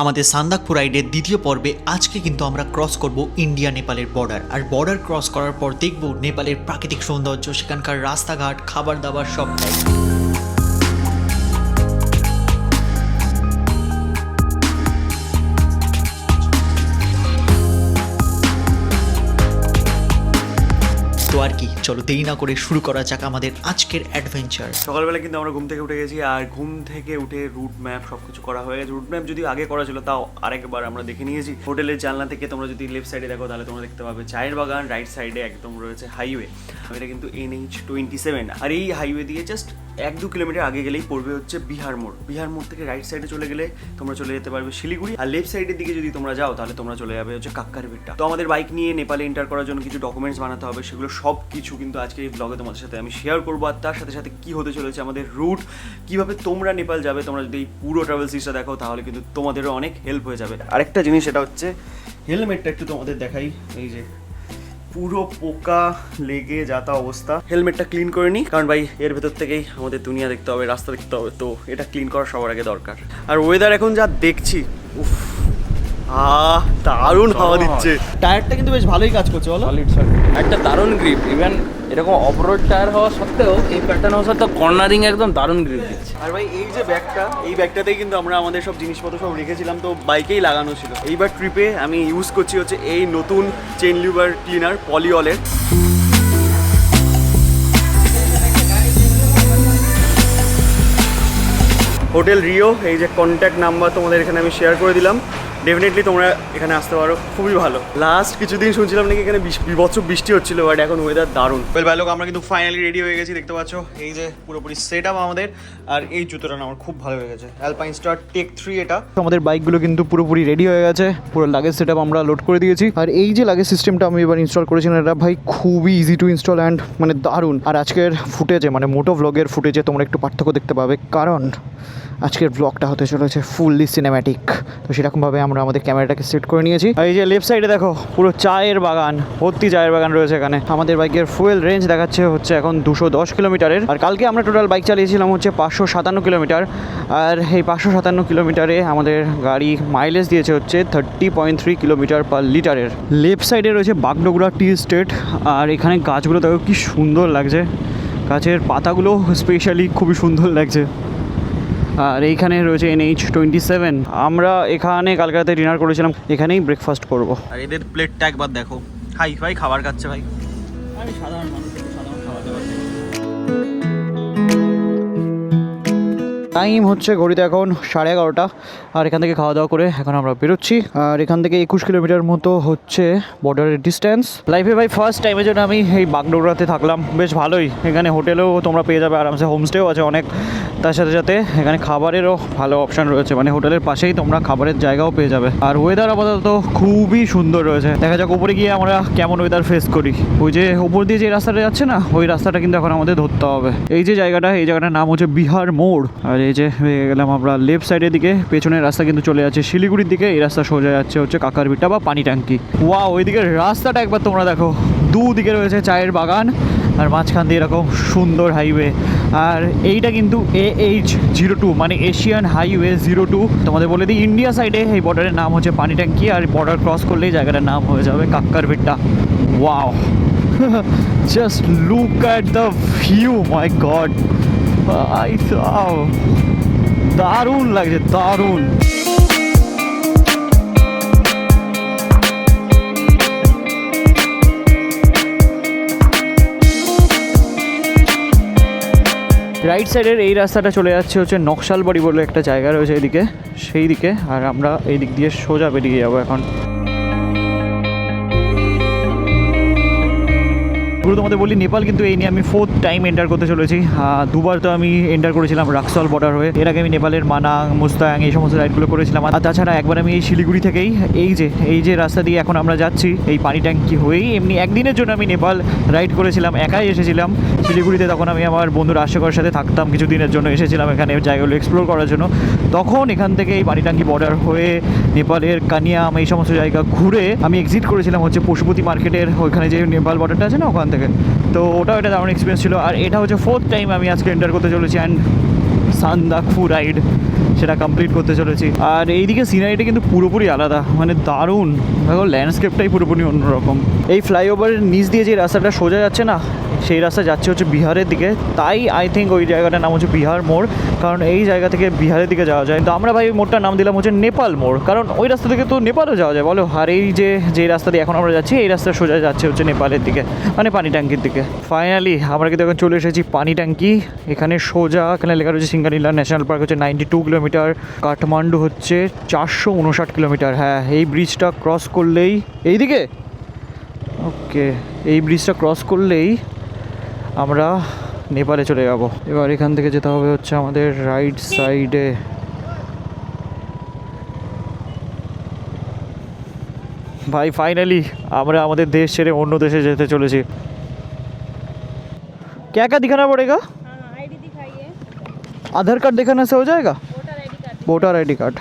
আমাদের সান্দাকফু রাইডের দ্বিতীয় পর্বে আজকে কিন্তু আমরা ক্রস করব ইন্ডিয়া নেপালের বর্ডার। আর বর্ডার ক্রস করার পর দেখব নেপালের প্রাকৃতিক সৌন্দর্য, সেখানকার রাস্তাঘাট, খাবার দাবার সবটাই। তো আর কি, চলো দেরি না করে শুরু করা যাক আমাদের আজকের অ্যাডভেঞ্চার। সকালবেলা কিন্তু আমরা ঘুম থেকে উঠে গেছি, আর ঘুম থেকে উঠে রুট ম্যাপ সবকিছু করা হয়ে গেছে। রুট ম্যাপ যদি আগে করা ছিল তাও আরেকবার আমরা দেখে নিয়েছি। হোটেলের জানলা থেকে তোমরা যদি লেফট সাইডে দেখো তাহলে তোমরা দেখতে পাবে চায়ের বাগান, রাইট সাইডে একদম রয়েছে হাইওয়ে। এটা কিন্তু NH27, আর এই হাইওয়ে দিয়ে জাস্ট 1-2 কিলোমিটার আগে গেলেই পড়বে হচ্ছে বিহার মোড়। বিহার মোড় থেকে রাইট সাইডে চলে গেলে তোমরা চলে যেতে পারবে শিলিগুড়ি, আর লেফট সাইডের দিকে যদি তোমরা যাও তাহলে তোমরা চলে যাবে হচ্ছে কাক্কারভিট্টা। তো আমাদের বাইক নিয়ে নেপালে এন্টার করার জন্য কিছু ডকুমেন্টস বানাতে হবে, সেগুলো সব কিছু কিন্তু আজকে এই ব্লগে তোমাদের সাথে আমি শেয়ার করবো। আর তার সাথে সাথে কী হতে চলেছে আমাদের রুট, কীভাবে তোমরা নেপাল যাবে। তোমরা যদি এই পুরো ট্রাভেল সিরিজটা দেখো তাহলে কিন্তু তোমাদেরও অনেক হেল্প হয়ে যাবে। আরেকটা জিনিস, সেটা হচ্ছে হেলমেটটা একটু তোমাদের দেখাই। এই যে পুরো পোকা লেগে যাতা অবস্থা। হেলমেটটা ক্লিন করে নিই, কারণ ভাই এর ভেতর থেকেই আমাদের দুনিয়া দেখতে হবে, রাস্তা দেখতে হবে। তো এটা ক্লিন করা সবার আগে দরকার। আর ওয়েদার এখন যা দেখছি, উফ দারুণ হাওয়া দিচ্ছে। টায়ারটা কিন্তু বেশ ভালোই কাজ করছে, বলো। একটা দারুণ গ্রিপ, ইভেন এরকম অফরোড টায়ার হওয়া সত্ত্বেও এই প্যাটার্ন হওয়া সত্ত্বেও কর্নারিং একদম দারুণ গ্রিপ দিচ্ছে। আর ভাই এই যে ব্যাগটা, এই ব্যাগটাতেই কিন্তু আমরা আমাদের সব জিনিসপত্র সব রেখেছিলাম, তো বাইকেই লাগানো ছিল। এইবার ট্রিপে আমি ইউজ করছি হচ্ছে এই নতুন চেন লিভার ক্লিনার পলিওলের। হোটেল রিও, এই যে কন্ট্যাক্ট নাম্বার তোমাদের এখানে আমি শেয়ার করে দিলাম। ডেফিনেটলি তোমরা এখানে আসতে পারো, খুবই ভালো। লাস্ট কিছুদিন শুনছিলাম নাকি এখানে বিভৎস বৃষ্টি হচ্ছিল, বাট এখন ওয়েদার দারুণ। ভাই লোক, আমরা কিন্তু ফাইনালি রেডি হয়ে গেছি, দেখতে পাচ্ছ। এই যে পুরোপুরি সেট আপ আমাদের, আর এই জুতোটা না আমার খুব ভালো হয়ে গেছে, অ্যালপাইন স্টার টেক 3 এটা। আমাদের বাইকগুলো কিন্তু পুরোপুরি রেডি হয়ে গেছে, পুরো লাগেজ সেট আপ আমরা লোড করে দিয়েছি। আর এই যে লাগেজ সিস্টেমটা আমি এবার ইনস্টল করেছিলাম, এটা ভাই খুবই ইজি টু ইনস্টল অ্যান্ড মানে দারুণ। আর আজকের ফুটেজে মানে মোটো ভ্লগের ফুটেজে তোমরা একটু পার্থক্য দেখতে পাবে, কারণ আজকের ব্লগটা হতে চলেছে ফুললি সিনেম্যাটিক। তো সেরকমভাবে আমরা আমাদের ক্যামেরাটাকে সেট করে নিয়েছি। আর এই যে লেফট সাইডে দেখো পুরো চায়ের বাগান, ভর্তি চায়ের বাগান রয়েছে এখানে। আমাদের বাইকের ফুয়েল রেঞ্জ দেখাচ্ছে হচ্ছে এখন 210 কিলোমিটারের। আর কালকে আমরা টোটাল বাইক চালিয়েছিলাম হচ্ছে 557 কিলোমিটার। আর এই 557 কিলোমিটারে আমাদের গাড়ি মাইলেজ দিয়েছে হচ্ছে 30.3 কিলোমিটার পার লিটারের। লেফট সাইডে রয়েছে বাগডোগরা টি এস্টেট, আর এখানে গাছগুলো দেখো কি সুন্দর লাগছে, গাছের পাতাগুলো স্পেশালি খুবই সুন্দর লাগছে। আর এইখানে রয়েছে NH27। আমরা এখানে কালকে রাতে ডিনার করেছিলাম, এখানেই ব্রেকফাস্ট করব। আর এদের প্লেটটা একবার দেখো, হাই ফাই খাবার খাচ্ছে ভাই। আমি সাধারণ মানুষ, সাধারণ খাওয়া দাওয়া। টাইম হচ্ছে ঘড়িতে এখন 11:30, আর এখান থেকে খাওয়া দাওয়া করে এখন আমরা বেরোচ্ছি। আর এখান থেকে 21 কিলোমিটার মতো হচ্ছে বর্ডারের ডিস্টেন্স। লাইফে ভাই ফার্স্ট টাইমের জন্য আমি এই বাগডোগরাতে থাকলাম, বেশ ভালোই। এখানে হোটেলেও তোমরা পেয়ে যাবে আরামসে, হোমস্টেও আছে অনেক। তার সাথে সাথে এখানে খাবারেরও ভালো অপশান রয়েছে, মানে হোটেলের পাশেই তোমরা খাবারের জায়গাও পেয়ে যাবে। আর ওয়েদার আপাতত খুবই সুন্দর রয়েছে, দেখা যাক উপরে গিয়ে আমরা কেমন ওয়েদার ফেস করি। ওই যে উপর দিয়ে যে রাস্তাটা যাচ্ছে না, ওই রাস্তাটা কিন্তু এখন আমাদের ধরতে হবে। এই যে জায়গাটা, এই জায়গাটার নাম হচ্ছে বিহার মোড়। আর এই যে হয়ে গেলাম আমরা লেফট সাইডের দিকে, পেছনের রাস্তা কিন্তু চলে যাচ্ছে শিলিগুড়ির দিকে। এই রাস্তা সোজা যাচ্ছে হচ্ছে কাকারভিট্টা বা পানি ট্যাঙ্কি। ওয়াও, ওই দিকের রাস্তাটা একবার তোমরা দেখো, দুদিকে রয়েছে চায়ের বাগান, আর মাঝখান দিয়ে এরকম সুন্দর হাইওয়ে। আর এইটা কিন্তু AH02 মানে এশিয়ান হাইওয়ে 02। তোমাদের বলে দিই, ইন্ডিয়া সাইডে এই বর্ডারের নাম হচ্ছে পানি ট্যাঙ্কি, আর বর্ডার ক্রস করলেই জায়গাটার নাম হয়ে যাবে Kakarbhitta. Wow, just look at the view, my god, দারুণ লাগছে, দারুণ। রাইট সাইডের এই রাস্তাটা চলে যাচ্ছে হচ্ছে নকশালবাড়ি বলে একটা জায়গা রয়েছে এদিকে, সেই দিকে। আর আমরা এই দিক দিয়ে সোজা বেরিয়ে যাবো এখন। তোমাদের বলি, নেপাল কিন্তু এই নিয়ে আমি 4th টাইম এন্টার করতে চলেছি। দুবার তো আমি এন্টার করেছিলাম রাক্সল বর্ডার হয়ে। এর আগে আমি নেপালের মানাং, মুস্তাং এই সমস্ত রাইডগুলো করেছিলাম। আর তাছাড়া একবার আমি এই শিলিগুড়ি থেকেই এই যে রাস্তা দিয়ে এখন আমরা যাচ্ছি, এই পানি ট্যাঙ্কি হয়েই এমনি একদিনের জন্য আমি নেপাল রাইড করেছিলাম, একাই এসেছিলাম শিলিগুড়িতে। তখন আমি আমার বন্ধুর আশেপাশের সাথে থাকতাম, কিছুদিনের জন্য এসেছিলাম এখানে জায়গাগুলো এক্সপ্লোর করার জন্য। তখন এখান থেকে এই পানি ট্যাঙ্কি বর্ডার হয়ে নেপালের কানিয়াম এই সমস্ত জায়গা ঘুরে আমি এক্সিট করেছিলাম হচ্ছে পশুপতি মার্কেটের ওইখানে যে নেপাল বর্ডারটা আছে না, ওখান থেকে। তো ওটাও একটা দারুণ এক্সপিরিয়েন্স ছিল। আর এটা হচ্ছে 4th টাইম আমি আজকে এন্টার করতে চলেছি। অ্যান্ড সান্দাকফু রাইড সেটা কমপ্লিট করতে চলেছি। আর এইদিকে সিনারিটা কিন্তু পুরোপুরি আলাদা, মানে দারুণ, দেখো ল্যান্ডস্কেপটাই পুরোপুরি অন্যরকম। এই ফ্লাইওভারের নিচ দিয়ে যে রাস্তাটা সোজা যাচ্ছে না, সেই রাস্তা যাচ্ছে হচ্ছে বিহারের দিকে, তাই আই থিঙ্ক ওই জায়গাটার নাম হচ্ছে বিহার মোড়, কারণ এই জায়গা থেকে বিহারের দিকে যাওয়া যায়। তো আমরা ভাই মোড়টার নাম দিলাম হচ্ছে নেপাল মোড়, কারণ ওই রাস্তা থেকে তো নেপালও যাওয়া যায় বলো। আর এই যে রাস্তা দিয়ে এখন আমরা যাচ্ছি, এই রাস্তা সোজা যাচ্ছে হচ্ছে নেপালের দিকে, মানে পানি ট্যাঙ্কির দিকে। ফাইনালি আমরা কিন্তু এখন চলে এসেছি পানি ট্যাঙ্কি। এখানে সোজা, এখানে লেখা রয়েছে সিঙ্গালীলা ন্যাশনাল পার্ক হচ্ছে 92 কিলোমিটার, কাঠমান্ডু হচ্ছে 459 কিলোমিটার। হ্যাঁ, এই ব্রিজটা ক্রস করলেই এইদিকে, ওকে, এই ব্রিজটা ক্রস করলেই আমরা নেপালে চলে যাব। এবার এখান থেকে যেতে হবে হচ্ছে আমাদের রাইট সাইডে। ভাই ফাইনালি আমরা আমাদের দেশ ছেড়ে অন্য দেশে যেতে চলেছি। क्या क्या दिखाना पड़ेगा? आईडी दिखाइए, आधार कार्ड दिखाने से हो जाएगा? Voter ID card voter ID card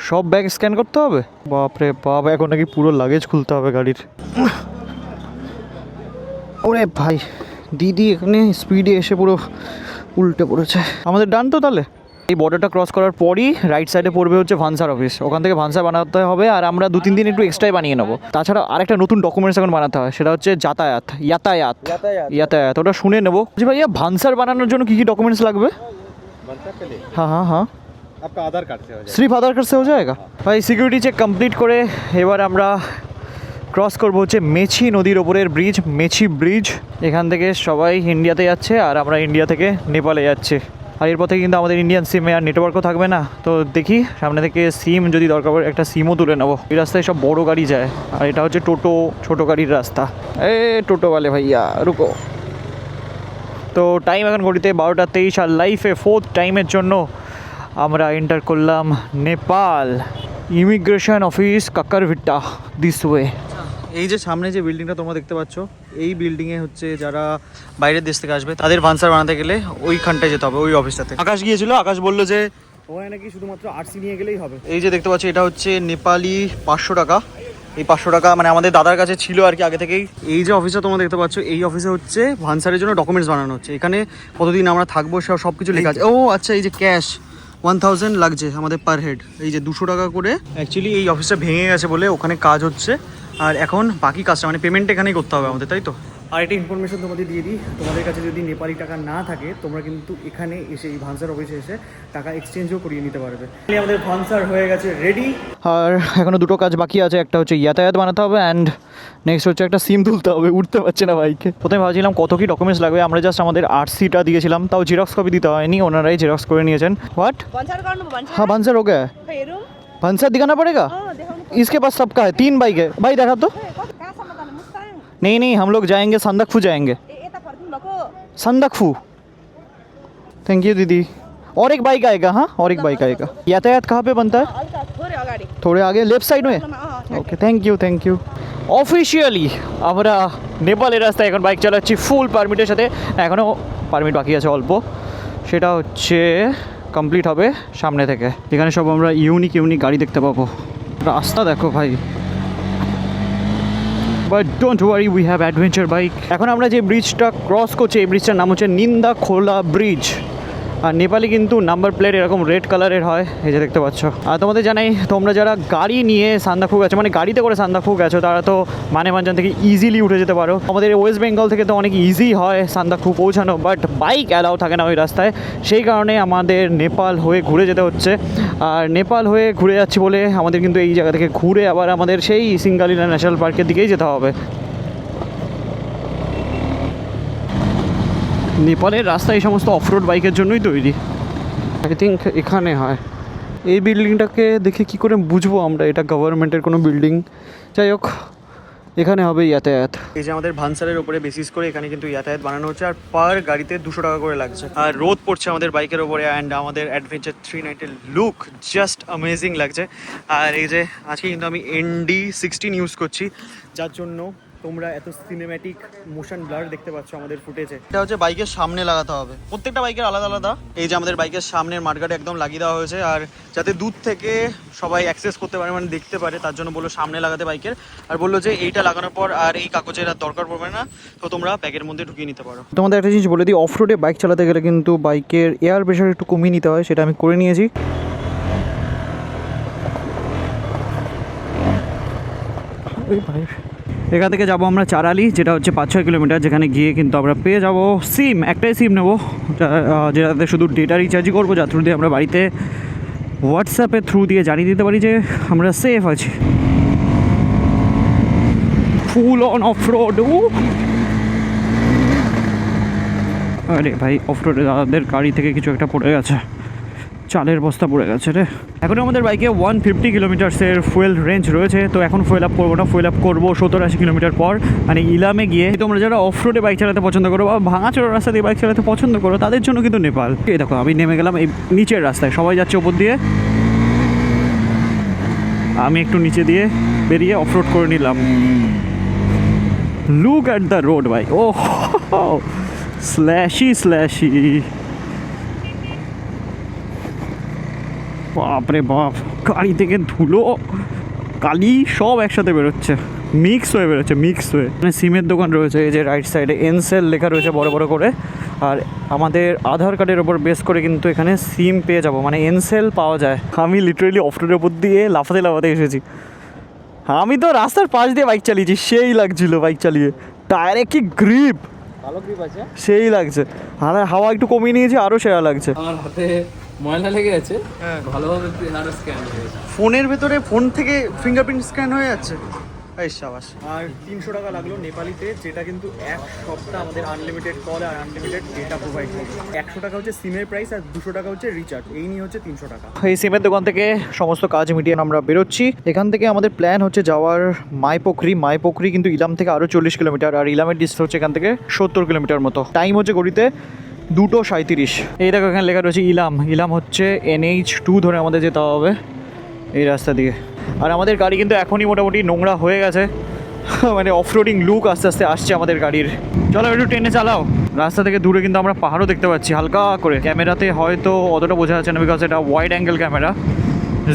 সব ব্যাগ স্ক্যান করতে হবে? বাপরে বাপ, এখন নাকি পুরো লাগেজ খুলতে হবে গাড়ির। ওরে ভাই, দিদি এখানে স্পিডে এসে পুরো উল্টে পড়েছে। আমাদের ডান তো তাহলে? এই বর্ডারটা ক্রস করার পরই রাইট সাইডে পড়বে হচ্ছে ভানসার অফিস, ওখান থেকে ভানসার বানাতে হবে। আর আমরা 2-3 দিন একটু এক্সট্রাই বানিয়ে নেবো। তাছাড়া আরেকটা নতুন ডকুমেন্টস এখন বানাতে হয়, সেটা হচ্ছে যাতায়াত। ওটা শুনে নেবো যে ভাইয়া ভানসার বানানোর জন্য কী কী ডকুমেন্টস লাগবে। हाँ हाँ हाँ, आपका आधार कार्ड से हो जाएगा। सिर्फ आधार कार्ड से हो जाएगा। ভাই সিকিউরিটি চেক কমপ্লিট করে এবার আমরা ক্রস করবো হচ্ছে মেছি নদীর ওপরের ব্রিজ, মেছি ব্রিজ। এখান থেকে সবাই ইন্ডিয়াতে যাচ্ছে আর আমরা ইন্ডিয়া থেকে নেপালে যাচ্ছি। আর এরপর থেকে কিন্তু আমাদের ইন্ডিয়ান সিমে আর নেটওয়ার্কও থাকবে না, তো দেখি সামনে থেকে সিম যদি দরকার পড়ে একটা সিমও তুলে নেবো। এই রাস্তায় সব বড় গাড়ি যায় আর এটা হচ্ছে টোটো, ছোটো গাড়ির রাস্তা। টোটো वाले ভাইয়া রুকো। তো টাইম এখন ঘড়িতে 12:23 আর লাইফে 4th টাইমের জন্য আমরা এন্টার করলাম Nepal immigration office Kakarbhitta this way. এই যে সামনে যে বিল্ডিংটা তোমরা দেখতে পাচ্ছ, এই বিল্ডিংয়ে হচ্ছে যারা বাইরের দেশ থেকে আসবে তাদের ভানসার বানাতে গেলে ওইখানটায় যেতে হবে, ওই অফিসটাতে। আকাশ গিয়েছিল, আকাশ বললো যে ওখানে নাকি শুধুমাত্র আরসি নিয়ে গেলেই হবে। এই যে দেখতে পাচ্ছ, এটা হচ্ছে নেপালি 500 টাকা। এই 500 টাকা মানে আমাদের দাদার কাছে ছিল আর কি আগে থেকেই। এই যে অফিসটা তোমরা দেখতে পাচ্ছ, এই অফিসে হচ্ছে ভানসারের জন্য ডকুমেন্টস বানানো হচ্ছে। এখানে কতদিন আমরা থাকবো সব কিছু লেখা আছে। ও আচ্ছা, এই যে ক্যাশ 1000 লাগছে আমাদের পার হেড, এই যে 200 টাকা করে। অ্যাকচুয়ালি এই অফিসটা ভেঙে গেছে বলে ওখানে কাজ হচ্ছে, আর এখন বাকি কাজটা মানে পেমেন্ট এখানেই করতে হবে আমাদের, তাই তো। আর একটা ইনফরমেশন তোমাদের দিয়ে দিই, তোমাদের কাছে যদি নেপালি টাকা না থাকে তোমরা কিন্তু এখানে এসে এই ভানসার অফিসে এসে টাকা এক্সচেঞ্জও করিয়ে নিতে পারবে। আমাদের ভানসার হয়ে গেছে রেডি, আর এখনও দুটো কাজ বাকি আছে। একটা হচ্ছে যাতায়াত বানাতে হবে অ্যান্ড নেক্সট হচ্ছে একটা সিম তুলতে হবে, উঠতে পারছে না বাইকে। প্রথমে ভাবছিলাম কত কী ডকুমেন্টস লাগবে, আমরা জাস্ট আমাদের আরসিটা দিয়েছিলাম, তাও জেরক্স কপি দিতে হয়নি, ওনারাই জেরক্স করে নিয়েছেন। হোয়াট? हाँ भानसर हो गया है, भानसर दिखाना पड़ेगा। इसके पास सबका है, 3 बाइक है। भाई देखा तो नहीं नहीं, हम लोग जाएंगे संदकफू जाएंगे, संदकफू। थैंक यू दीदी। और एक बाइक आएगा, हाँ और एक बाइक आएगा। यातायात कहाँ पे बनता है? थोड़े आगे लेफ्ट साइड में। Okay thank you. অফিসিয়ালি আমরা নেপালের রাস্তায় এখন বাইক চালাচ্ছি ফুল পারমিটের সাথে। এখনও পারমিট বাকি আছে অল্প, সেটা হচ্ছে কমপ্লিট হবে সামনে থেকে। এখানে সব আমরা ইউনিক গাড়ি দেখতে পাবো। রাস্তা দেখো ভাই, but don't worry, we have adventure bike. এখন আমরা যে ব্রিজটা ক্রস করছি, এই ব্রিজটার নাম হচ্ছে নিন্দা খোলা ব্রিজ। আর নেপালি কিন্তু নাম্বার প্লেট এরকম রেড কালারের হয়, এই যে দেখতে পাচ্ছ। আর তোমাদের জানাই, তোমরা যারা গাড়ি নিয়ে সান্দাকফু গেছো, মানে গাড়িতে করে সান্দাকফু গেছো, তারা তো মানেভঞ্জন থেকে ইজিলি উঠে যেতে পারো। আমাদের ওয়েস্ট বেঙ্গল থেকে তো অনেক ইজি হয় সান্দাকফু পৌঁছানো, বাট বাইক অ্যালাউ থাকে না ওই রাস্তায়। সেই কারণে আমাদের নেপাল হয়ে ঘুরে যেতে হচ্ছে। আর নেপাল হয়ে ঘুরে যাচ্ছি বলে আমাদের কিন্তু এই জায়গা থেকে ঘুরে আবার আমাদের সেই সিঙ্গালীলা ন্যাশনাল পার্কের দিকেই যেতে হবে। নেপালের রাস্তা এই সমস্ত অফরোড বাইকের জন্যই তৈরি। আই থিঙ্ক এখানে হয়। এই বিল্ডিংটাকে দেখে কি করে বুঝবো আমরা এটা গভর্নমেন্টের কোনো বিল্ডিং? যাই হোক, এখানে হবে যাতায়াত। এই যে আমাদের ভানসারের ওপরে বেসিস করে এখানে কিন্তু যাতায়াত বানানো হচ্ছে, আর পার গাড়িতে 200 টাকা করে লাগছে। আর রোদ পড়ছে আমাদের বাইকের ওপরে, অ্যান্ড আমাদের অ্যাডভেঞ্চার 390 লুক জাস্ট অ্যামেজিং লাগছে। আর এই যে আজকে কিন্তু আমি ND16 ইউজ করছি, যার জন্য তোমরা এত সিনেম্যাটিক মোশন ব্লার দেখতে পাচ্ছ আমাদের ফুটেজে। এটা হচ্ছে বাইকের সামনে লাগাতে হবে, প্রত্যেকটা বাইকের আলাদা আলাদা। এই যে আমাদের বাইকের সামনের মাঠগাটে একদম লাগিয়ে দেওয়া হয়েছে, আর যাতে দূর থেকে সবাই অ্যাক্সেস করতে পারে, মানে দেখতে পারে, তার জন্য বললো সামনে লাগাতে বাইকের। আর বললো যে এইটা লাগানোর পর আর এই কাগজের আর দরকার পড়বে না, তো তোমরা ব্যাগের মধ্যে ঢুকিয়ে নিতে পারো। তোমাদের একটা জিনিস বলে দিই, অফ রোডে বাইক চালাতে গেলে কিন্তু বাইকের এয়ার প্রেশার একটু কমিয়ে নিতে হয়, সেটা আমি করে নিয়েছি। এখান থেকে যাবো আমরা চারালি, যেটা হচ্ছে 5-6 কিলোমিটার, যেখানে গিয়ে কিন্তু আমরা পেয়ে যাবো সিম। একটাই সিম নেবো, যেটাতে শুধু ডেটা রিচার্জই করবো, যার থ্রু দিয়ে আমরা বাড়িতে হোয়াটসঅ্যাপের থ্রু দিয়ে জানিয়ে দিতে পারি যে আমরা সেফ আছি। Full on of road. আরে ভাই, অফ রোডে দাদাদের গাড়ি থেকে কিছু একটা পড়ে গেছে, চালের বস্তা পড়ে গেছে রে। এখন আমাদের বাইকে 150 কিলোমিটার্সের ফুয়েল রেঞ্জ রয়েছে, তো এখন ফুয়েল আপ করবো না, ফুয়েল আপ করবো 70-80 কিলোমিটার পর, মানে ইলামে গিয়ে। তোমরা যারা অফ রোডে বাইক চালাতে পছন্দ করো বা ভাঙাচোরা রাস্তা দিয়ে বাইক চালাতে পছন্দ করো, তাদের জন্য কিন্তু নেপাল। এই দেখো, আমি নেমে গেলাম এই নিচের রাস্তায়, সবাই যাচ্ছে ওপর দিয়ে, আমি একটু নিচে দিয়ে বেরিয়ে অফ রোড করে নিলাম। লুক অ্যাট দ্য রোড ভাই, ও স্ল্যাশি স্ল্যাশি, বাপরে বাপ, গাড়ি থেকে ধুলো কালি সব একসাথে বেরোচ্ছে, মিক্স হয়ে বেরোচ্ছে, মিক্স হয়ে। মানে সিমের দোকান রয়েছে এই যে রাইট সাইডে, এনসেল লেখা রয়েছে বড় বড় করে। আর আমাদের আধার কার্ডের ওপর বেস করে কিন্তু এখানে সিম পেয়ে যাবো, মানে এনসেল পাওয়া যায়। আমি লিটারেলি অফ রোডের ওপর দিয়ে লাফাতে লাফাতে এসেছি। আমি তো রাস্তার পাশ দিয়ে বাইক চালিয়েছি, সেই লাগছিল বাইক চালিয়ে, টায়ারে কি গ্রিপ, ভালো গ্রিপ আছে, সেই লাগছে। আর হাওয়া একটু কমিয়ে নিয়েছি, আরও সেরা লাগছে। আমার হাতে ময়লা লেগে গেছে, ভালোভাবে আরো স্ক্যান হয়ে গেছে। ফোনের ভেতরে, ফোন থেকে ফিঙ্গারপ্রিন্ট স্ক্যান হয়ে যাচ্ছে। এই সাবাস। আর 300 টাকা লাগলো নেপালিতে, যেটা কিন্তু এক সপ্তাহ আমাদের আনলিমিটেড কল আর আনলিমিটেড ডেটা প্রোভাইড করবে। 100 টাকা হচ্ছে সিমের প্রাইস, আর 200 টাকা হচ্ছে রিচার্জ, এই নিয়ে হচ্ছে 300 টাকা। এই সিমের দোকান থেকে সমস্ত কাজ মিটিয়ে আমরা বেরোচ্ছি। এখান থেকে আমাদের প্ল্যান হচ্ছে যাওয়ার মাইপোখরি। মাইপোখরি কিন্তু ইলাম থেকে আরও 40 কিলোমিটার, আর ইলামের ডিস্টেন্স হচ্ছে এখান থেকে 70 কিলোমিটার মতো। টাইম হচ্ছে ঘড়িতে 2:37। এই দেখো এখানে লেখা রয়েছে ইলাম। ইলাম হচ্ছে NH2 ধরে আমাদের যেতে হবে এই রাস্তা দিয়ে। আর আমাদের গাড়ি কিন্তু এখনই মোটামুটি নোংরা হয়ে গেছে, মানে অফরোডিং লুক আস্তে আস্তে আসছে আমাদের গাড়ির। চলো একটু টেনে চালাও। রাস্তা থেকে দূরে কিন্তু আমরা পাহাড়ও দেখতে পাচ্ছি হালকা করে। ক্যামেরাতে হয়তো অতটা বোঝা যাচ্ছে না, বিকজ এটা wide angle camera.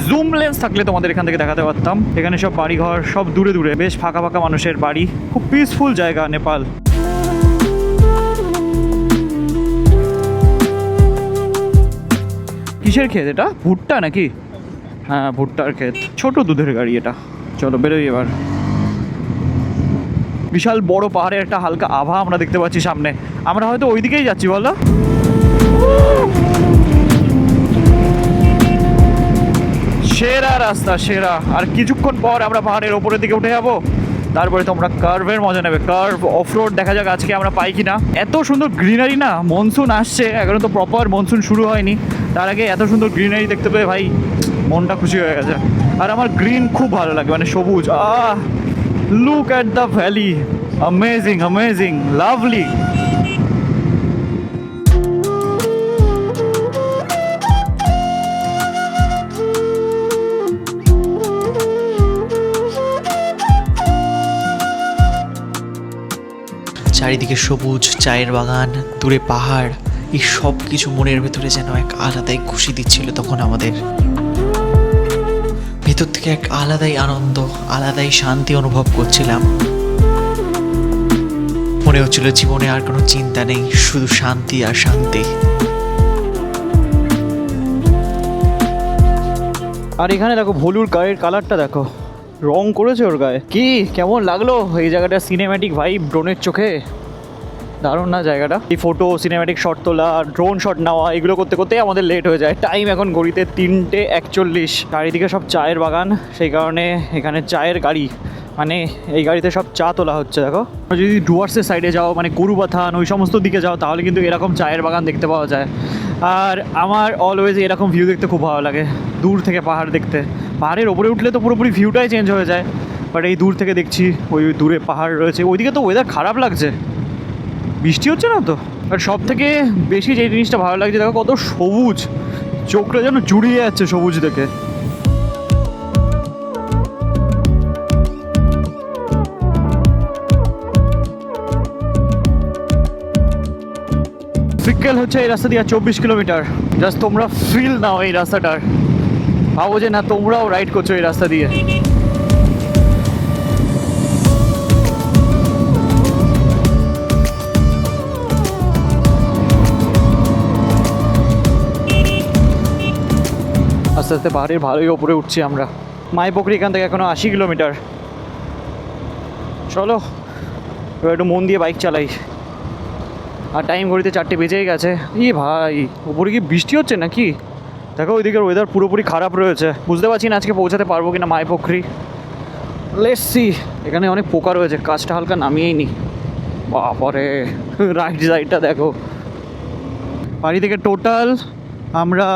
Zoom lens থাকলে তোমাদের এখান থেকে দেখাতে পারতাম। এখানে সব বাড়িঘর, সব দূরে দূরে, বেশ ফাঁকা ফাঁকা মানুষের বাড়ি, খুব পিসফুল জায়গা নেপাল। কিসের ক্ষেত এটা? ভুট্টা নাকি? হ্যাঁ, ভুট্টার ক্ষেত। ছোট দুধের গাড়ি এটা। চলো বেরোই এবার। বিশাল বড় পাহাড়ের একটা হালকা আভা আমরা দেখতে পাচ্ছি সামনে। আমরা হয়তো ওই দিকেই যাচ্ছি, বলো? সেরা রাস্তা, সেরা। আর কিছুক্ষণ পর আমরা পাহাড়ের ওপরের দিকে উঠে যাবো, তারপরে তোমরা কার্ভের মজা নেবে। কার্ভ অফরোড দেখা যাক আজকে আমরা পাই কিনা। এত সুন্দর গ্রিনারি না, মনসুন আসছে, এখনো তো প্রপার মনসুন শুরু হয়নি, তার আগে এত সুন্দর গ্রিনারি দেখতে পেয়ে ভাই মনটা খুশি হয়ে গেছে। আর আমার গ্রিন খুব ভালো লাগে, মানে সবুজ। Look at the valley, amazing amazing, lovely. চারিদিকে সবুজ, চায়ের বাগান, দূরে পাহাড়, এই সব কিছু মনের ভেতরে যেন এক আলাদাই খুশি দিচ্ছিল তখন আমাদের। ভেতর থেকে এক আলাদাই আনন্দ, আলাদাই শান্তি অনুভব করছিলাম। মনে হচ্ছিল জীবনে আর কোনো চিন্তা নেই, শুধু শান্তি আর শান্তি। আর এখানে দেখো ভলুর গায়ের কালারটা দেখো, রং করেছে ওর গায়ে। কি কেমন লাগলো এই জায়গাটা? সিনেম্যাটিক ভাইব ড্রোনের চোখে, দারুণ না জায়গাটা? এই ফটো, সিনেম্যাটিক শট তোলা, ড্রোন শট নেওয়া, এগুলো করতে করতেই আমাদের লেট হয়ে যায়। টাইম এখন ঘড়িতে 3:41। চারিদিকে সব চায়ের বাগান, সেই কারণে এখানে চায়ের গাড়ি, মানে এই গাড়িতে সব চা তোলা হচ্ছে। দেখো, যদি ডুয়ার্সের সাইডে যাও, মানে গরুবাথান ওই সমস্ত দিকে যাও, তাহলে কিন্তু এরকম চায়ের বাগান দেখতে পাওয়া যায়। আর আমার অলওয়েজ এরকম ভিউ দেখতে খুব ভালো লাগে, দূর থেকে পাহাড় দেখতে। পাহাড়ের ওপরে উঠলে তো পুরোপুরি ভিউটাই চেঞ্জ হয়ে যায়, বাট এই দূর থেকে দেখছি ওই দূরে পাহাড় রয়েছে। ওইদিকে তো ওয়েদার খারাপ লাগছে, বৃষ্টি হচ্ছে না তো। আর সব থেকে বেশি যে জিনিসটা ভালো লাগছে, দেখো কত সবুজ, চোখটা যেন জুড়িয়ে যাচ্ছে সবুজ দেখে। বিকেল হচ্ছে এই রাস্তা দিয়ে 24 কিলোমিটার। জাস্ট তোমরা ফিল নাও এই রাস্তাটার, ভাবো যে না তোমরাও রাইড করছো এই রাস্তা দিয়ে। আস্তে আস্তে পাহাড়ের ভালোই ওপরে উঠছি আমরা। মাইপোখরি এখান থেকে এখনো 80 কিলোমিটার। চলো এবার একটু মন দিয়ে বাইক চালাই। আর টাইম ঘড়িতে 4টে বেজেই গেছে। ভাই উপরে কি বৃষ্টি হচ্ছে নাকি? দেখো ওইদিকের ওয়েদার পুরোপুরি খারাপ রয়েছে। বুঝতে পারছি না আজকে পৌঁছাতে পারবো কিনা মাইপোখরি। Let's see. এখানে অনেক পোকা রয়েছে, কাজটা হালকা নামিয়েই নি। বাবারে রাইট সাইডটা দেখো। বাড়ি থেকে টোটাল আমরা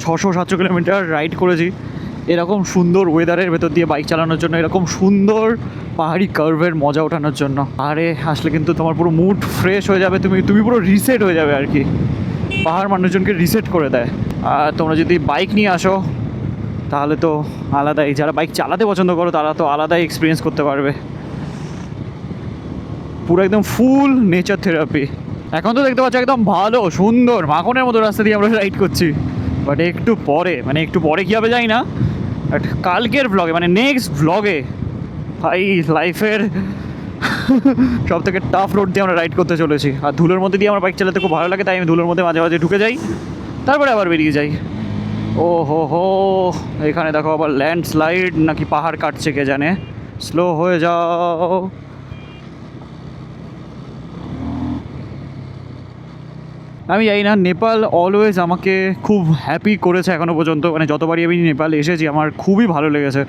600-700 কিলোমিটার রাইড করেছি এরকম সুন্দর ওয়েদারের ভেতর দিয়ে বাইক চালানোর জন্য, এরকম সুন্দর পাহাড়ি কার্ভের মজা ওঠানোর জন্য। আরে আসলে কিন্তু তোমার পুরো মুড ফ্রেশ হয়ে যাবে, তুমি পুরো রিসেট হয়ে যাবে আর কি। পাহাড় মানুষজনকে রিসেট করে দেয়। আর তোমরা যদি বাইক নিয়ে আসো তাহলে তো আলাদাই, যারা বাইক চালাতে পছন্দ করো তারা তো আলাদাই এক্সপিরিয়েন্স করতে পারবে। পুরো একদম ফুল নেচার থেরাপি। এখন তো দেখতে পাচ্ছ একদম ভালো সুন্দর মাখনের মতো রাস্তা দিয়ে আমরা রাইড করছি। বাট একটু পরে কী হবে জানি না, বাট কালকের ব্লগে নেক্সট ব্লগে ভাই লাইফের সব থেকে টাফ রোড দিয়ে আমরা রাইড করতে চলেছি। আর ধুলোর মধ্যে দিয়ে আমার বাইক চালাতে খুব ভালো লাগে, তাই আমি ধুলোর মধ্যে মাঝে মাঝে ঢুকে যাই, তারপরে আবার বেরিয়ে যাই। ও হো এখানে দেখো আবার ল্যান্ডস্লাইড নাকি পাহাড় কাটছে কে জানে। স্লো হয়ে যাও। আমি জানি না, নেপাল অলওয়েজ আমাকে খুব হ্যাপি করেছে এখনও পর্যন্ত। যতবারই আমি নেপালে এসেছি আমার খুবই ভালো লেগেছে।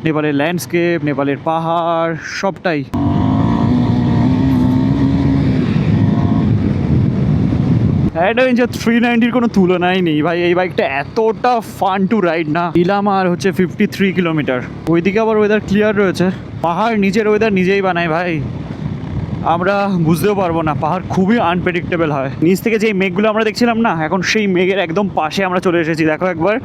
নেপালের ল্যান্ডস্কেপ, নেপালের পাহাড় সবটাই। অ্যাডভেঞ্চার 390-র কোনো তুলনাই নেই ভাই। এই বাইকটা এতটা ফান টু রাইড না। ইলাম আর হচ্ছে 53 কিলোমিটার। ওইদিকে আবার ওয়েদার ক্লিয়ার রয়েছে। পাহাড় নিজের ওয়েদার নিজেই বানায় ভাই, আমরা বুঝতেও পারবো না। পাহাড় খুবই আনপ্রেডিক্টেবল হয়। নিচ থেকে যেই মেঘগুলো আমরা দেখছিলাম না, এখন সেই মেঘের একদম পাশে আমরা চলে এসেছি। দেখো একবার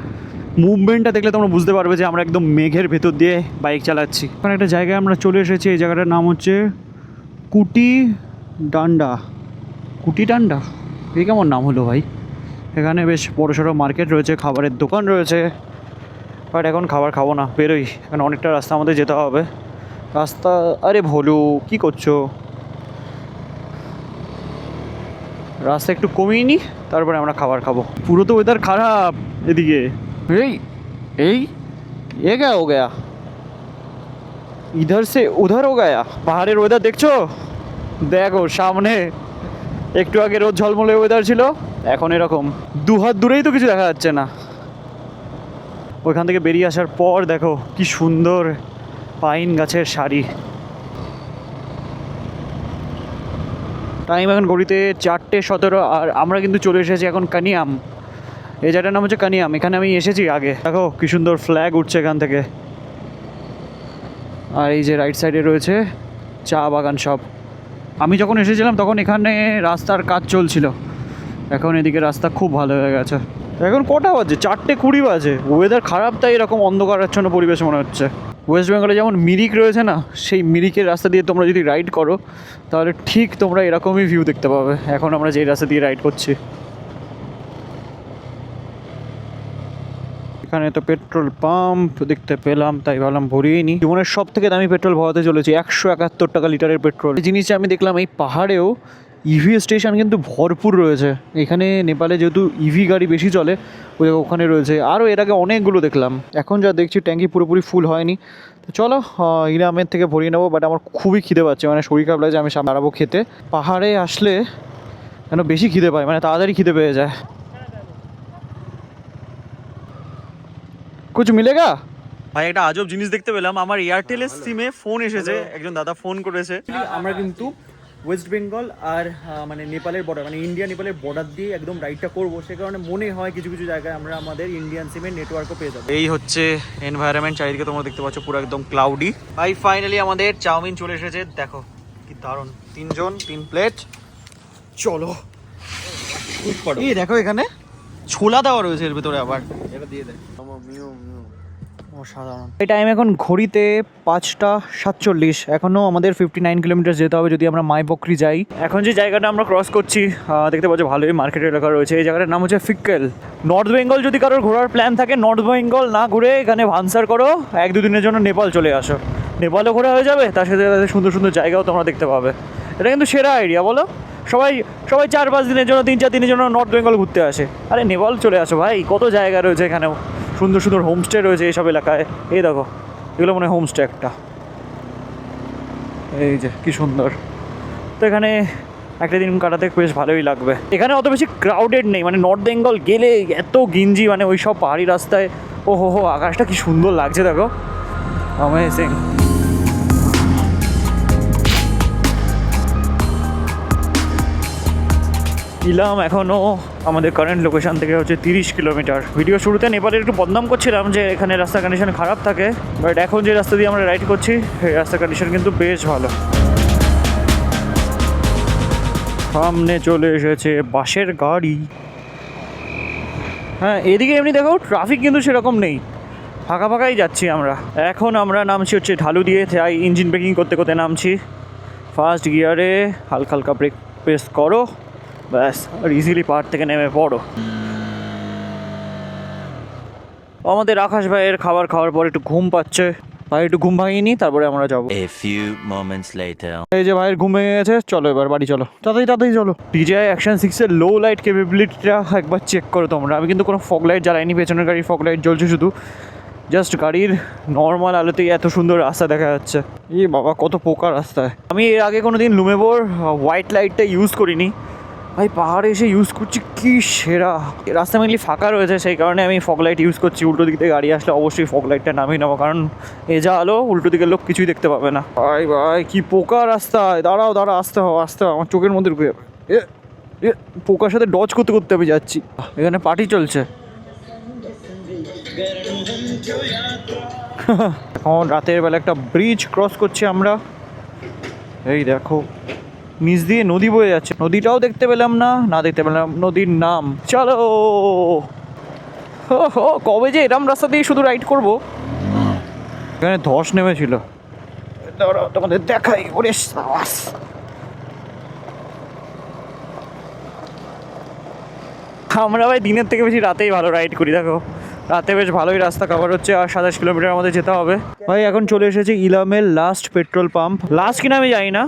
মুভমেন্টটা দেখলে তোমরা বুঝতে পারবে যে আমরা একদম মেঘের ভেতর দিয়ে বাইক চালাচ্ছি। এখন একটা জায়গায় আমরা চলে এসেছি, এই জায়গাটার নাম হচ্ছে কুটি ডান্ডা। এই কেমন নাম হলো ভাই? এখানে বেশ বড় সড়ো মার্কেট রয়েছে, খাবারের দোকান রয়েছে। বাট এখন খাবার খাবো না, বেরোই। এখন অনেকটা রাস্তা আমাদের যেতে হবে। রাস্তা আরে ভোলু কি করছো? রাস্তা একটু কমিয়ে নি, তারপরে আমরা খাবার খাবো। পুরো তো ওয়েদার খারাপ এদিকে। এ গয়া হো গয়া, ইধার সে উধার হো গয়া। পাহাড়ের ওয়েদার দেখছো? দেখো সামনে একটু আগে রোদ ঝলমলে ওয়েদার ছিল, এখন এরকম। 2 হাত দূরেই তো কিছু দেখা যাচ্ছে না। ওইখান থেকে বেরিয়ে আসার পর দেখো কি সুন্দর পাইন গাছের সারি। টাইম এখন ঘড়িতে 4:17 আর আমরা কিন্তু চলে এসেছি এখন কানিয়াম। এই জায়গাটার নাম হচ্ছে কানিয়াম। এখানে আমি এসেছি আগে। দেখো কি সুন্দর ফ্ল্যাগ উঠছে এখান থেকে। আর এই যে রাইট সাইডে রয়েছে চা বাগান সব। আমি যখন এসেছিলাম তখন এখানে রাস্তার কাজ চলছিল, এখন এদিকে রাস্তা খুব ভালো হয়ে গেছে। এখন কটা বাজে? 4:20 বাজে। ওয়েদার খারাপ তাই এরকম অন্ধকারাচ্ছন্ন পরিবেশ মনে হচ্ছে। ওয়েস্ট বেঙ্গলে যেমন মিরিক রয়েছে না, সেই মিরিকের রাস্তা দিয়ে তোমরা যদি রাইড করো তাহলে ঠিক তোমরা এরকমই ভিউ দেখতে পাবে। এখন আমরা যেই রাস্তা দিয়ে রাইড করছি, এখানে তো পেট্রোল পাম্প দেখতে পেলাম, তাই ভাবলাম ভরিয়েই নি। জীবনের সব থেকে দামি পেট্রোল ভরাতে চলেছি, 171 টাকা লিটারের পেট্রোল। এই জিনিসটা আমি দেখলাম এই পাহাড়েও ইভি স্টেশন কিন্তু ভরপুর রয়েছে। এখানে নেপালে যেহেতু ইভি গাড়ি বেশি চলে, ওখানে রয়েছে। আরও এর আগে অনেকগুলো দেখলাম। এখন যা দেখছি ট্যাঙ্কি পুরোপুরি ফুল হয়নি। তো চলো ইরামের থেকে ভরিয়ে নেবো। বাট আমার খুবই খিদে পাচ্ছে, শরীর খারাপ লাগছে। আমি সামনে দাঁড়াবো খেতে। পাহাড়ে আসলে যেন বেশি খিদে পায়, তাড়াতাড়ি খিদে পেয়ে যায়। কুছ মিলেগা ভাই? একটা আজব জিনিস দেখতে পেলাম। আমার এয়ারটেলের সিমে ফোন এসেছে, একজন দাদা ফোন করেছে। আমরা কিন্তু ওয়েস্ট বেঙ্গল আর নেপালের বর্ডার, ইন্ডিয়া নেপালের বর্ডার দিয়ে একদম রাইডটা করবো। সে কারণে মনে হয় কিছু কিছু জায়গায় আমরা আমাদের ইন্ডিয়ান সিমের নেটওয়ার্কও পেয়ে যাবো। এই হচ্ছে এনভায়রনমেন্ট, চারিদিকে তোমরা দেখতে পাচ্ছ পুরো একদম ক্লাউডি। ভাই ফাইনালি আমাদের চাউমিন চলে এসেছে। দেখো কি দারুণ, 3 জন 3 প্লেট। চলো এই দেখো এখানে ছোলা দেওয়া রয়েছে এর ভেতরে। আবার এটা দিয়ে দেয়। অসাধারণ। এই টাইম এখন ঘড়িতে 5:47, এখনও আমাদের 59 কিলোমিটার যেতে হবে যদি আমরা মাইপকরি যাই। এখন যে জায়গাটা আমরা ক্রস করছি দেখতে পাচ্ছি ভালোই মার্কেট এলাকা রয়েছে। এই জায়গাটার নাম হচ্ছে ফিক্কেল। নর্থ বেঙ্গল যদি কারোর ঘোরার প্ল্যান থাকে, নর্থ বেঙ্গল না ঘুরে এখানে ভানসার করো, 1-2 দিনের জন্য নেপাল চলে আসো, নেপালও ঘোরা হয়ে যাবে, তার সাথে তাদের সুন্দর সুন্দর জায়গাও তোমরা দেখতে পাবে। এটা কিন্তু সেরা আইডিয়া, বলো? সবাই 4-5 দিনের জন্য, 3-4 দিনের জন্য নর্থ বেঙ্গল ঘুরতে আসে, আরে নেপাল চলে আসো ভাই, কত জায়গা রয়েছে এখানেও, সুন্দর সুন্দর হোমস্টে রয়েছে এইসব এলাকায়। এই দেখো, এগুলো মনে হয় হোমস্টে একটা, এই যে কি সুন্দর। তো এখানে একটা দিন কাটাতে বেশ ভালোই লাগবে। এখানে অত বেশি ক্রাউডেড নেই, মানে নর্থ বেঙ্গল গেলে এত গিঞ্জি, মানে ওই সব পাহাড়ি রাস্তায়, ও হো আকাশটা কি সুন্দর লাগছে দেখো, অ্যামেজিং। ইলাম এখনও আমাদের কারেন্ট লোকেশান থেকে হচ্ছে 30 কিলোমিটার। ভিডিও শুরুতে নেপালের একটু বদনাম করছিলাম যে এখানে রাস্তার কন্ডিশন খারাপ থাকে, বাট এখন যে রাস্তা দিয়ে আমরা রাইড করছি সেই রাস্তার কন্ডিশন কিন্তু বেশ ভালো। সামনে চলে এসেছে বাসের গাড়ি। হ্যাঁ, এদিকে এমনি দেখো ট্রাফিক কিন্তু সেরকম নেই, ফাঁকা ফাঁকাই যাচ্ছি আমরা। এখন আমরা নামছি হচ্ছে ঢালু দিয়ে, তাই ইঞ্জিন ব্রেকিং করতে করতে নামছি। ফার্স্ট গিয়ারে হালকা হালকা ব্রেক প্রেস করো, ব্যাস, আর ইজিলি পাহাড় থেকে নেমে পড়ো। আমাদের আকাশ ভাইয়ের খাবার খাওয়ার পর একটু ঘুম পাচ্ছে, ভাই একটু ঘুম ভাঙিনি, তারপরে আমরা যাবো। A few moments later. এই যে ভাইয়ের ঘুম ভেঙে গেছে, চলো এবার বাড়ি চলো, তাড়াতাড়ি চলো। DJI Action 6 এর লো লাইট ক্যাপাবিলিটিটা একবার চেক করো তোমরা। আমি কিন্তু কোনো ফগ লাইট জ্বালাইনি, পেছনের গাড়ির ফগ লাইট জ্বলছে শুধু, জাস্ট গাড়ির নর্মাল আলোতেই এত সুন্দর রাস্তা দেখা যাচ্ছে। এই বাবা, কত পোকা রাস্তায়। আমি এর আগে কোনো দিন লুমেবোর হোয়াইট লাইটটা ইউজ করিনি, ভাই পাহাড়ে এসে ইউজ করছি, কি সেরা। রাস্তা মেনলি ফাঁকা রয়েছে, সেই কারণে আমি ফগ লাইট ইউজ করছি। উল্টো দিক থেকে গাড়ি আসলে অবশ্যই ফগ লাইটটা নামিয়ে নেবো, কারণ এ যা আলো উল্টো দিকের লোক কিছুই দেখতে পাবে না। ভাই ভাই কি পোকা রাস্তায়, দাঁড়াও আসতে হবে, আমার চোখের মধ্যে ঢুকে যাবে। পোকার সাথে ডজ করতে করতে আমি যাচ্ছি। এখানে পার্টি চলছে। এখন রাতের বেলা একটা ব্রিজ ক্রস করছি আমরা, এই দেখো নিচ দিয়ে নদী বয়ে যাচ্ছে, নদীটাও দেখতে পেলাম না দেখতে পেলাম নদীর নাম। চলো, কবে যে এরম রাস্তা দিয়ে শুধু রাইড করবো। এখানে ধস নেমেছিল, তোমাদের দেখাই। ওরে সাবাস, আমরা ভাই দিনের থেকে বেশি রাতেই ভালো রাইড করি। দেখো রাতে বেশ ভালোই রাস্তা কভার হচ্ছে, আর 27 কিলোমিটার আমাদের যেতে হবে। ভাই এখন চলে এসেছি ইলামের লাস্ট পেট্রোল পাম্প। লাস্ট কিনা আমি জানি না,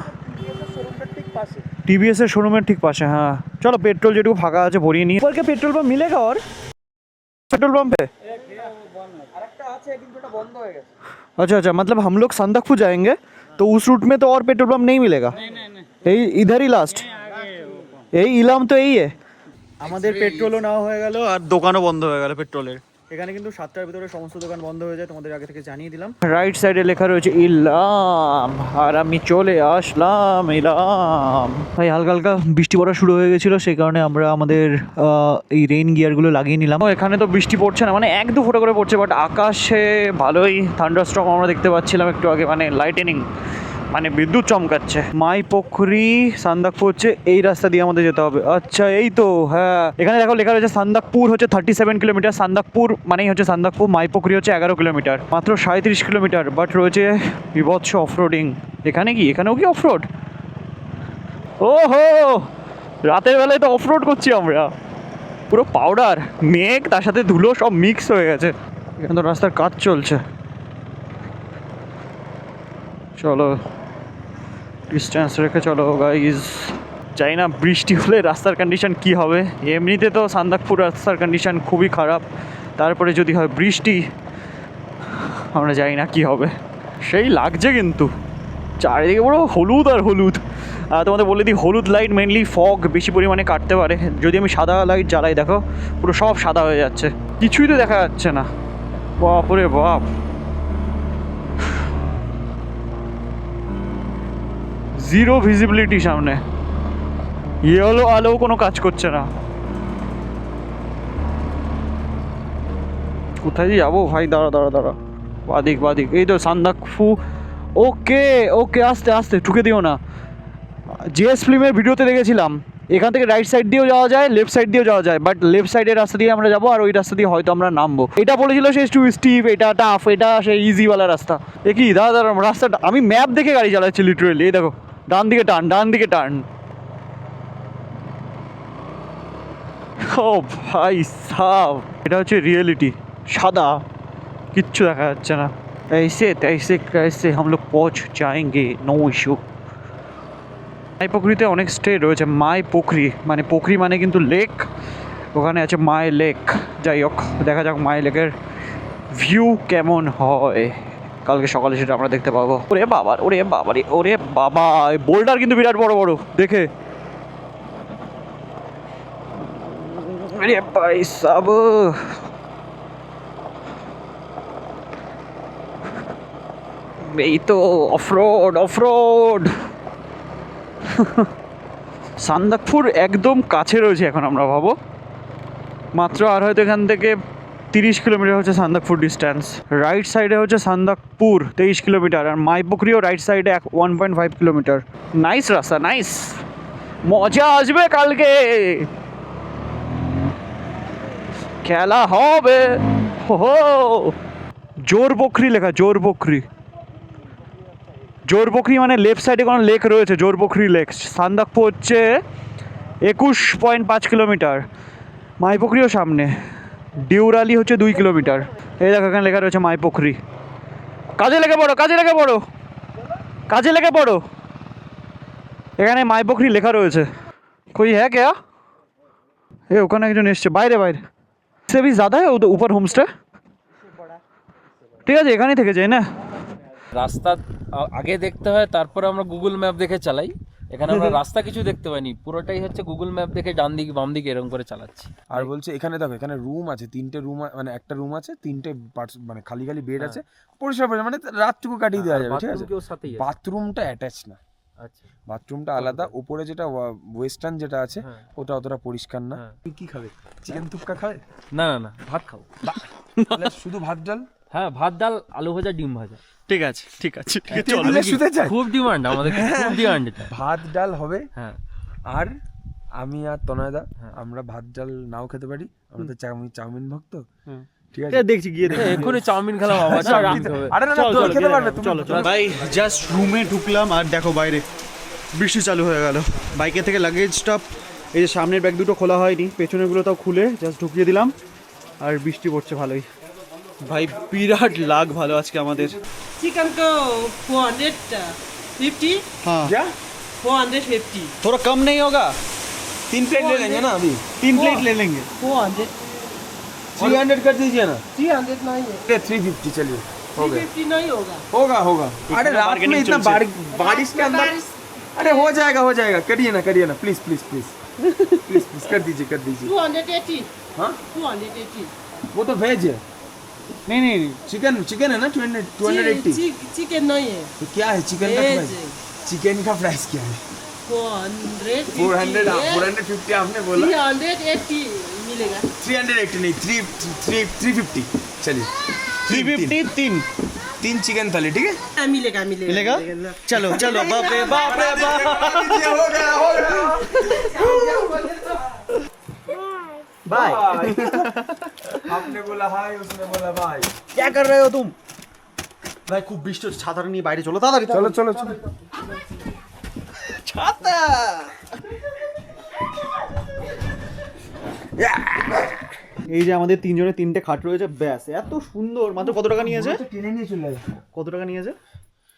टीवीएस এর শোরুমের ঠিক পাশে। হ্যাঁ চলো, পেট্রোল যেটুকু ফাঁকা আছে ভরিয়ে নিই। ऊपर के पेट्रोल पंप मिलेगा और पेट्रोल पंप पे अच्छा, मतलब हम लोग संदकफू जाएंगे तो उस रूट में तो और पेट्रोल पंप नहीं मिलेगा? यही इधर ही लास्ट, यही इलाम तो यही है। আমাদের পেট্রোলও নেওয়া হয়ে গেল আর দোকানও বন্ধ হয়ে গেল পেট্রোলের। এখানে কিন্তু 7টার ভিতরে সমস্ত দোকান বন্ধ হয়ে যায়, তোমাদের আগে থেকে জানিয়ে দিলাম। রাইট সাইডে লেখা রয়েছে ইলাম, আর আমি চলে আসলাম ইলাম। ভাই হালকা হালকা বৃষ্টি পড়া শুরু হয়ে গেছিলো, সেই কারণে আমরা আমাদের এই রেইন গিয়ারগুলো লাগিয়ে নিলাম। এখানে তো বৃষ্টি পড়ছে না, মানে 1-2 ফোঁটা করে পড়ছে, বাট আকাশে ভালোই থান্ডারস্টর্ম আমরা দেখতে পাচ্ছিলাম একটু আগে, মানে লাইটেনিং, মানে বিদ্যুৎ চমকাচ্ছে। মাইপোখরি সান্দাকপুর হচ্ছে এই রাস্তা দিয়ে আমাদের যেতে হবে। আচ্ছা এই তো, হ্যাঁ এখানে দেখো লেখা রয়েছে সান্দাকপুর হচ্ছে 37 কিলোমিটার। সান্দাকপুর মানেই হচ্ছে সান্দাকপুর, মাইপোখরি হচ্ছে 11 কিলোমিটার, মাত্র 37 কিলোমিটার। বাট রয়েছে বিভৎস অফরোডিং। এখানে কি, এখানেও কি অফরোড? ওহো, রাতের বেলায় তো অফরোড করছি আমরা, পুরো পাউডার, মেঘ তার সাথে ধুলো সব মিক্স হয়ে গেছে। এখানে তো রাস্তার কাজ চলছে। চলো ডিস্টেন্স রেখে চলো গাইজ। জানি না বৃষ্টি হলে রাস্তার কন্ডিশন কি হবে। এমনিতে তো সান্দাকপুর রাস্তার কন্ডিশন খুবই খারাপ, তারপরে যদি হয় বৃষ্টি, আমরা জানি না কি হবে। সেই লাগছে কিন্তু চারিদিকে পুরো হলুদ আর হলুদ। তোমাদের বলে দিই, হলুদ লাইট মেনলি ফগ বেশি পরিমাণে কাটতে পারে। যদি আমি সাদা লাইট জ্বালাই, দেখো পুরো সব সাদা হয়ে যাচ্ছে, কিছুই তো দেখা যাচ্ছে না। বাপরে বাপ, জিরো ভিজিবিলিটি সামনে, ইয়েলো আলো কোনো কাজ করছে না। কোথায় যাবো ভাই? দাঁড়া, বাদিক, এই তো সান্দাকফু। ওকে আস্তে ঠুকে দিও না। জিএস ফিল্মের ভিডিওতে দেখেছিলাম এখান থেকে রাইট সাইড দিয়েও যাওয়া যায়, লেফট সাইড দিয়েও যাওয়া যায়, বাট লেফট সাইডের রাস্তা দিয়ে আমরা যাবো আর ওই রাস্তা দিয়ে হয়তো আমরা নামবো। এটা বলেছিল সে টু স্টিপ, এটা টাফ, এটা সেই ইজিওয়ালা রাস্তা। এ কি দাদা রাস্তাটা আমি ম্যাপ দেখে গাড়ি চালাচ্ছি লিটারেলি। এই দেখো ডান দিকে টার্ন, ডান দিকে টার্ন। ও ভাই সাব, এটা হচ্ছে রিয়েলিটি। সাদা, কিচ্ছু দেখা যাচ্ছে না। ऐसे तैसे कैसे हम लोग पहुंच जाएंगे, नो इशू। মাইপোখরিতে অনেক স্টে রয়েছে। মাইপোখরি মানে পোখরি মানে কিন্তু লেক, ওখানে আছে মাই লেক। যাই হোক দেখা যাক মাই লেকের ভিউ কেমন হয়, কালকে সকালে সেটা আমরা দেখতে পাবো। ওরে বাবা, ওরে বাবা রে, ওরে বাবা, বোল্ডার কিন্তু বিরাট বড় বড় দেখে। अरे भाई साहब, এই তো অফরোড অফরোড। সান্দাকপুর একদম কাছে রয়েছে এখন আমরা ভাবো, মাত্র আর হয়তো এখান থেকে 30 কিলোমিটার হচ্ছে সান্দাকপুর ডিস্ট্যান্স। রাইট সাইডে হচ্ছে সান্দাকপুর 23 কিলোমিটার, আর মাইপোখরিও রাইট সাইডে 1.5 কিলোমিটার। নাইস রাস্তা, নাইস, মজা আসবে কালকে, খেলা হবে। হো জোর বকরি লেখা, জোর বকরি। জোর বকরি মানে লেফট সাইডে কোনো লেক রয়েছে, জোর বকরি লেক। সান্দাকপুর হচ্ছে 21.5 কিলোমিটার, মাইপোখরিও সামনে। ডিউরালি হচ্ছে 2 কিলোমিটার। এই দেখো এখানে লেখা রয়েছে মাইপোখরি। কাজে লেগে পড়ো, কাজে লেগে পড়ো, কাজে লেগে পড়ো। এখানে মাইপোখরি লেখা রয়েছে। কই হ্যাঁ কে এ, ওখানে একজন এসছে, বাইরে বাইরে। সে भी ज़्यादा है ऊपर होम स्टे? ঠিক আছে, এখানেই থেকে যাই না। রাস্তা আগে দেখতে হয়, তারপরে আমরা গুগল ম্যাপ দেখে চালাই। এখানে আমরা রাস্তা কিছু দেখতে পাইনি, পুরোটাই হচ্ছে গুগল ম্যাপ দেখে ডান দিকে বাম দিকে এরকম করে চালাচ্ছি। আর বলছে এখানে দেখো, এখানে রুম আছে 3টে রুম, মানে একটা রুম আছে 3টে মানে খালি খালি বেড আছে, পরিষ্কার পরিষ্কার, মানে রাতটুকু কাটিয়ে দেওয়া যাবে। ঠিক আছে, বাথরুমটা অ্যাটাচ না, আচ্ছা বাথরুমটা আলাদা। উপরে যেটা ওয়েস্টার্ন যেটা আছে ওটা অতটা পরিষ্কার না। কি খাবে, চিকেন তুক্কা খাবে? না না না, ভাত খাও। তাহলে শুধু ভাত ডাল? হ্যাঁ, ভাত ডাল, আলু ভাজা, ডিম ভাজা। ঠিক আছে ঠিক আছে ঠিক আছে, টেবিলে শুতে চাই, খুব ডিমান্ড আমাদের, খুব ডিমান্ড এটা। ভাত ডাল হবে। হ্যাঁ, আর আমি আর তনয়দা আমরা ভাত ডাল নাও খেতে পারি, আমরা তো চাউমিন ভক্ত। ঠিক আছে, দেখছি গিয়ে এক্ষুনি চাউমিন খেলাম, আবার চাউমিন খেতে হবে। আরে না না, তুমি খেতে পারবে, তুমি চলো চলো ভাই। জাস্ট রুমে ঢুকলাম আর দেখো বাইরে বৃষ্টি চালু হয়ে গেল। বাইকে থেকে লাগেজটা, এই যে সামনের ব্যাগ দুটো খোলা হয়নি, পেছনেরগুলো তাও খুলে জাস্ট ঢুকিয়ে দিলাম, আর বৃষ্টি পড়ছে ভালোই। ভাই বিরাট লাগ ভালো আজকে আমাদের। चिकन को 450। हाँ क्या 450। थोड़ा कम नहीं होगा? 3 प्लेट ले लेंगे ना अभी, 3 प्लेट ले लेंगे। 400। 300 कर दीजिए ना। 300 नहीं है, 350 चलिए, हो गया 350 नहीं होगा। होगा होगा। अरे रात में इतना बारिश के अंदर, अरे हो जाएगा, करिए ना please please please please please कर दीजिए 280। हाँ 280। वो तो वेज है। नहीं चिकन है ना 280। चिकन नहीं है, तो क्या है चिकन का वेज प्राइस? है। चिकन का प्राइस क्या है? 450। 450 आपने बोला। 380 मिलेगा। 380 नहीं, 350 चलिए। 350 तीन चिकन थाली, ठीक है? हाँ, मिलेगा मिलेगा मिलेगा? चलो चलो, बाप रे बाप रे बाप। हो गया बाय। आपने बोला हाय, उसने बोला बाय। क्या कर रहे हो तुम? ভাই খুব বৃষ্টি হচ্ছে, ছাতাটা নিয়ে বাইরে চলো তাড়াতাড়ি। চলো ছাতা। এই যে আমাদের তিনজনের 3টে খাট রয়েছে, ব্যাস এত সুন্দর। মাত্র কত টাকা নিয়েছে? টেনে নিয়ে চলে আসবে। কত টাকা নিয়েছে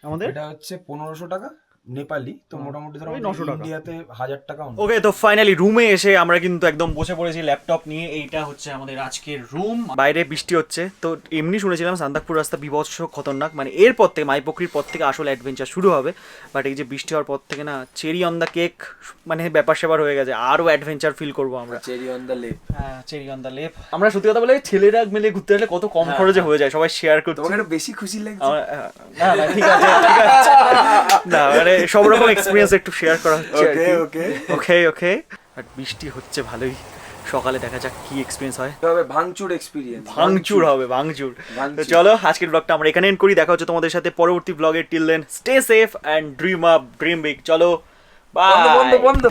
আমাদের? এটা হচ্ছে 1500 টাকা নেপালি, তো মোটামুটি ধরো ওই 900 টাকা। ইন্ডিয়াতে 1000 টাকা। ওকে, তো ফাইনালি রুমে এসে আমরা কিন্তু একদম বসে পড়েছি ল্যাপটপ নিয়ে। এইটা হচ্ছে আমাদের আজকের রুম। বাইরে বৃষ্টি হচ্ছে, তো এমনি শুনেছিলাম সান্দাকপুর রাস্তা বিভৎস খতরনাক, মানে এরপর থেকে মাইপোখরির পর থেকে আসলে অ্যাডভেঞ্চার শুরু হবে। বাট এই যে বৃষ্টি হওয়ার পর থেকে না, চেরি অন দ্য কেক মানে ব্যাপার সেবার হয়ে গেছে, আরও অ্যাডভেঞ্চার ফিল করবো আমরা। চেরি অন দ্য লেপ। হ্যাঁ, চেরি অন দ্য লেপ। আমরা সত্যি কথা বলে ছেলেরা মিলে ঘুরতে আসলে কত কম খরচে হয়ে যায়, সবাই শেয়ার করতে। তোমাকে একটু বেশি খুশি লাগছে? না না, ঠিক আছে না, মানে সব রকম এক্সপিরিয়েন্স একটু শেয়ার করা হচ্ছে। ওকে। বাট বৃষ্টি হচ্ছে ভালোই, সকালে দেখা যাক কি এক্সপিরিয়েন্স হয়। তবে ভাঙচুর এক্সপিরিয়েন্স, ভাঙচুর হবে, ভাঙচুর। তো চলো আজকের ব্লগটা আমরা এখানে এন্ড করি। দেখা হচ্ছে তোমাদের সাথে পরবর্তী ব্লগে। Till then stay safe and dream up, dream big. চলো বাই। বন্ধ